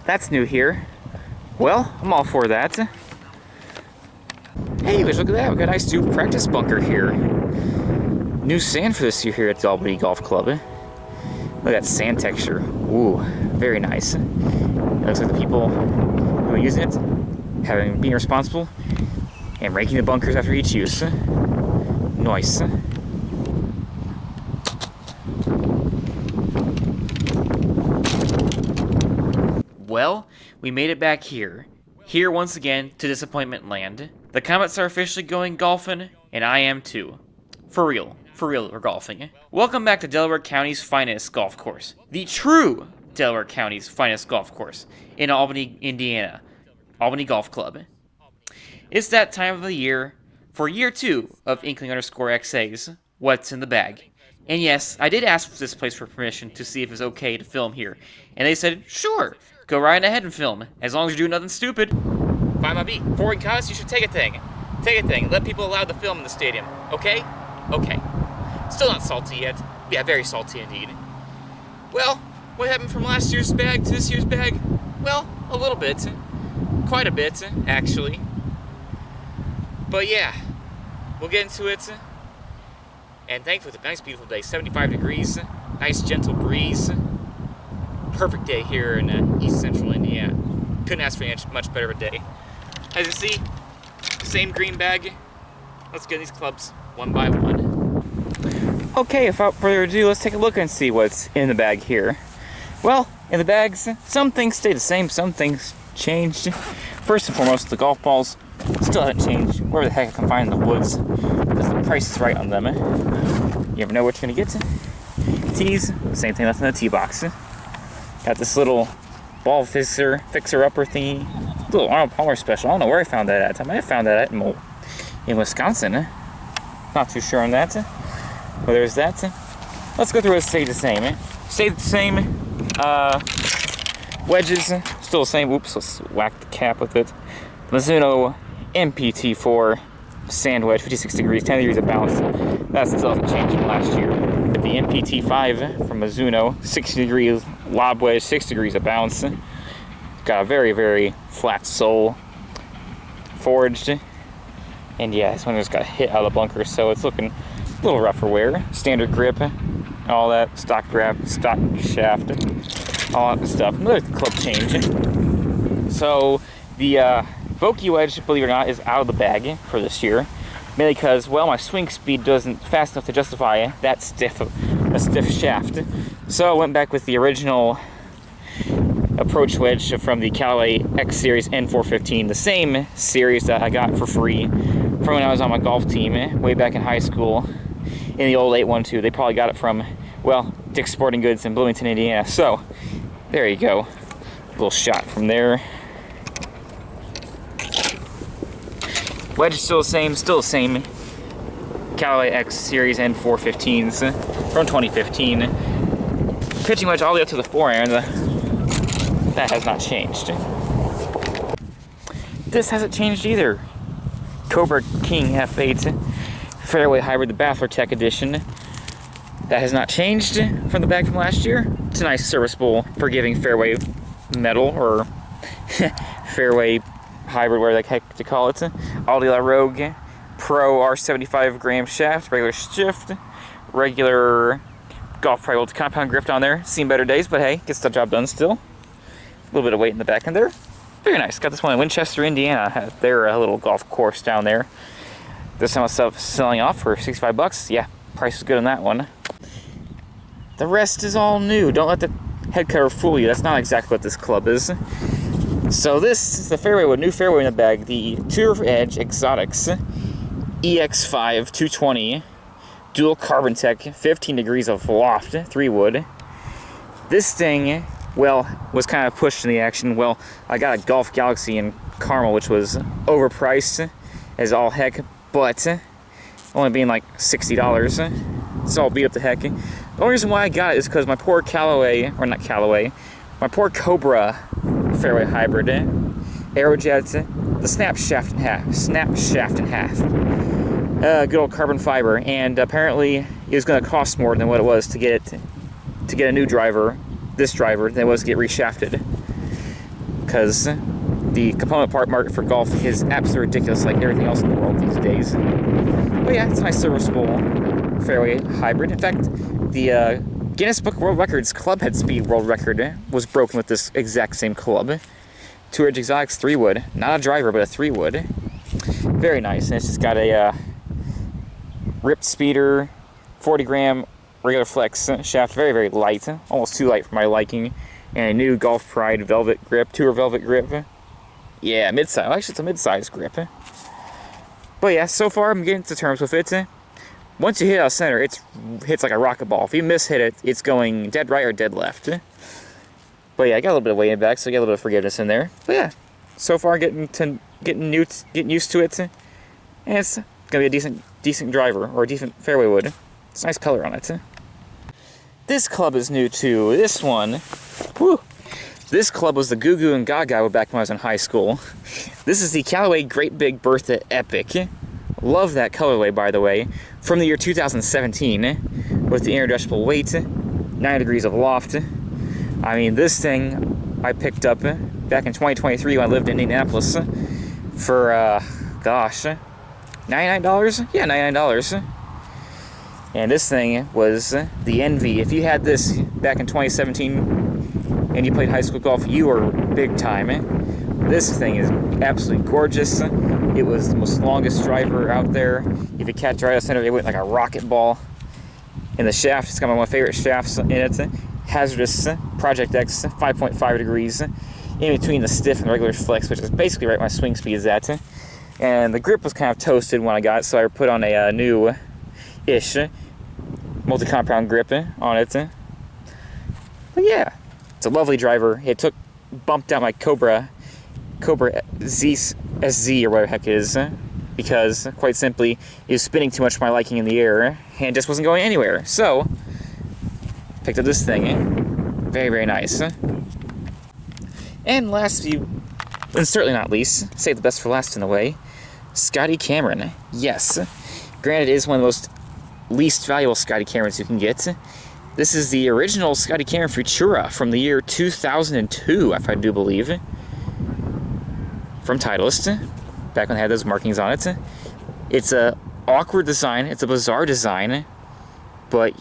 That's new here. Well, I'm all for that. Hey, look at that. We got a nice new practice bunker here. New sand for this year here at the Albany Golf Club. Look at that sand texture. Ooh, very nice. It looks like the people who are using it being responsible and ranking the bunkers after each use. Nice. Well, we made it back here. Here once again to Disappointment Land. The Komets are officially going golfing, and I am too. For real, we're golfing. Welcome back to Delaware County's finest golf course. The true Delaware County's finest golf course in Albany, Indiana. Albany Golf Club. It's that time of the year for year 2 of Inkling_XA's What's in the Bag. And yes, I did ask this place for permission to see if it's okay to film here. And they said, sure, go right ahead and film, as long as you're doing nothing stupid. Fine by me. Before we cause, you should take a thing. Take a thing. Let people allowed to film in the stadium. Okay? Okay. Still not salty yet. Yeah, very salty indeed. Well, what happened from last year's bag to this year's bag? Well, a little bit. Quite a bit, actually. But yeah, we'll get into it. And thankfully, it's a nice, beautiful day. 75 degrees. Nice, gentle breeze. Perfect day here in East Central Indiana. Couldn't ask for a much better of a day. As you see, same green bag. Let's get these clubs one by one. Okay, without further ado, let's take a look and see what's in the bag here. Well, in the bags, some things stay the same, some things changed. First and foremost, the golf balls still haven't changed. Where the heck I can find in the woods, because the price is right on them. You never know what you're gonna get. Tees, same thing that's in the tee box. Got this little ball fixer-upper thingy. Little Arnold Palmer special. I don't know where I found that at. I might have found that in Wisconsin. Not too sure on that. But there's that. Let's go through it. Stay the same. Stay the same. Wedges, still the same. Oops, let's whack the cap with it. Mizuno MPT4 sand wedge, 56 degrees, 10 degrees of bounce. That still hasn't changed from last year. The MPT5 from Mizuno, 60 degrees lob wedge, 6 degrees of bounce. Got a very, very flat sole, forged. And yeah, this one just got hit out of the bunker, so it's looking a little rougher wear. Standard grip, all that, stock grab, stock shaft, all that stuff. Another club change. So the Vokey wedge, believe it or not, is out of the bag for this year. Mainly because, well, my swing speed doesn't fast enough to justify that stiff shaft. So I went back with the original approach wedge from the Callaway X Series N415, the same series that I got for free from when I was on my golf team way back in high school in the old 812. They probably got it from, well, Dick's Sporting Goods in Bloomington, Indiana. So there you go. A little shot from there. Wedge is still the same. Callaway X Series N415s from 2015. Pitching wedge all the way up to the forehand. That has not changed. This hasn't changed either. Cobra King F8 Fairway Hybrid, the Baffler Tech Edition. That has not changed from the bag from last year. It's a nice serviceable, forgiving fairway metal, or fairway hybrid, whatever the heck to call it. Aldi La Rogue Pro R75 gram shaft, regular shift, regular golf pro compound grip on there. Seen better days, but hey, gets the job done still. A little bit of weight in the back end there. Very nice. Got this one in Winchester, Indiana. They're a little golf course down there. This time stuff selling off for 65 bucks. Yeah, price is good on that one. The rest is all new. Don't let the head cover fool you. That's not exactly what this club is. So this is the fairway with new fairway in the bag. The Tour Edge Exotics EX5 220 dual carbon tech, 15 degrees of loft, 3 wood. This thing, well, was kind of pushed in the action. Well, I got a Golf Galaxy in caramel, which was overpriced as all heck, but only being like $60. It's all beat up to heck. The only reason why I got it is because my poor Callaway, or not Callaway, my poor Cobra fairway hybrid, Aerojet, the snap shaft in half. Good old carbon fiber, and apparently it was going to cost more than what it was to get a new driver, this driver, than it was to get reshafted. because the component part market for golf is absolutely ridiculous, like everything else in the world these days. But yeah, it's a nice serviceable fairway hybrid. In fact, the Guinness Book of World Records club head speed world record was broken with this exact same club. 2-Edge Exotics 3-wood, not a driver, but a 3-wood. Very nice, and it's just got a ripped speeder, 40-gram regular flex shaft, very, very light, almost too light for my liking, and a new Golf Pride velvet grip, tour velvet grip. Yeah, mid-size. Actually, it's a mid-size grip. But yeah, so far I'm getting to terms with it. Once you hit out of center, it hits like a rocket ball. If you miss-hit it, it's going dead right or dead left. But yeah, I got a little bit of weight in back, so I got a little bit of forgiveness in there. But yeah, so far getting used to it, and it's gonna be a decent driver or a decent fairway wood. It's a nice color on it. This club is new too. This one, whew. This club was the Goo Goo and Gaga back when I was in high school. This is the Callaway Great Big Bertha Epic. Love that colorway, by the way. From the year 2017, with the inadjustable weight, 9 degrees of loft. I mean, this thing I picked up back in 2023 when I lived in Indianapolis for, gosh, $99? Yeah, $99. And this thing was the envy. If you had this back in 2017 and you played high school golf, you were big time. This thing is absolutely gorgeous. It was the most longest driver out there. If you catch right out of center, it went like a rocket ball. And the shaft, it's got one of my favorite shafts in it. Hazardous Project X, 5.5 degrees. In between the stiff and regular flex, which is basically right where my swing speed is at. And the grip was kind of toasted when I got it, so I put on a new-ish multi-compound grip on it. But yeah, it's a lovely driver. It bumped out my Cobra Z SZ or whatever the heck it is, because quite simply it was spinning too much for my liking in the air and just wasn't going anywhere. So picked up this thing. Very, very nice. And last and certainly not least, save the best for last in a way, Scotty Cameron. Yes, granted it is one of the most least valuable Scotty Camerons you can get. This is the original Scotty Cameron Futura from the year 2002, if I do believe. From Titleist, back when they had those markings on it. It's a awkward design, it's a bizarre design, but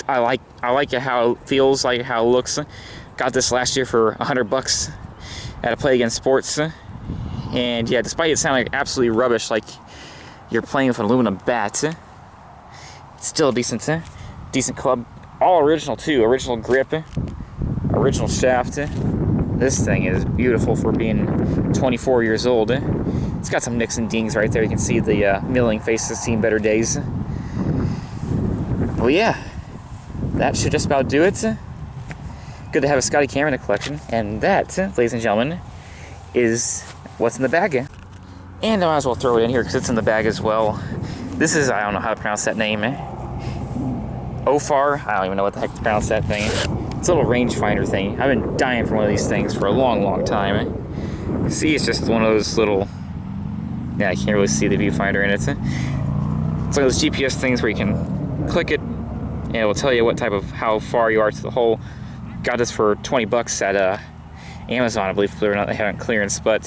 I like it, how it feels, like how it looks. Got this last year for $100 at a Play Against Sports. And yeah, despite it sounding like absolutely rubbish, like you're playing with an aluminum bat, it's still a decent club. All original too, original grip, original shaft. This thing is beautiful for being 24 years old. It's got some nicks and dings right there. You can see the milling face has seen better days. Well, yeah, that should just about do it. Good to have a Scotty Cameron in the collection. And that, ladies and gentlemen, is what's in the bag. And I might as well throw it in here because it's in the bag as well. This is, I don't know how to pronounce that name. Ofar? I don't even know what the heck to pronounce that thing. It's a little rangefinder thing. I've been dying for one of these things for a long, long time. See, it's just one of those little... Yeah, I can't really see the viewfinder in it. It's one of those GPS things where you can click it, and it will tell you how far you are to the hole. Got this for $20 at Amazon, I believe, believe it or not, they have it on clearance, but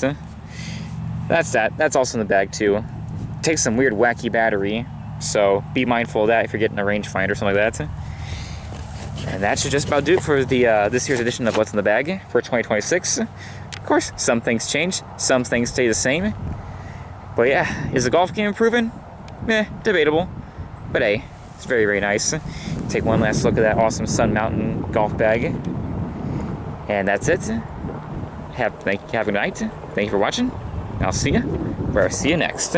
that's that. That's also in the bag, too. It takes some weird, wacky battery, so be mindful of that if you're getting a rangefinder or something like that. And that should just about do it for the this year's edition of What's in the Bag for 2026. Of course, some things change, some things stay the same. But yeah, is the golf game improving? Debatable. But hey, it's very, very nice. Take one last look at that awesome Sun Mountain golf bag. And that's it. Have a good night. Thank you for watching. I'll see you where I see you next.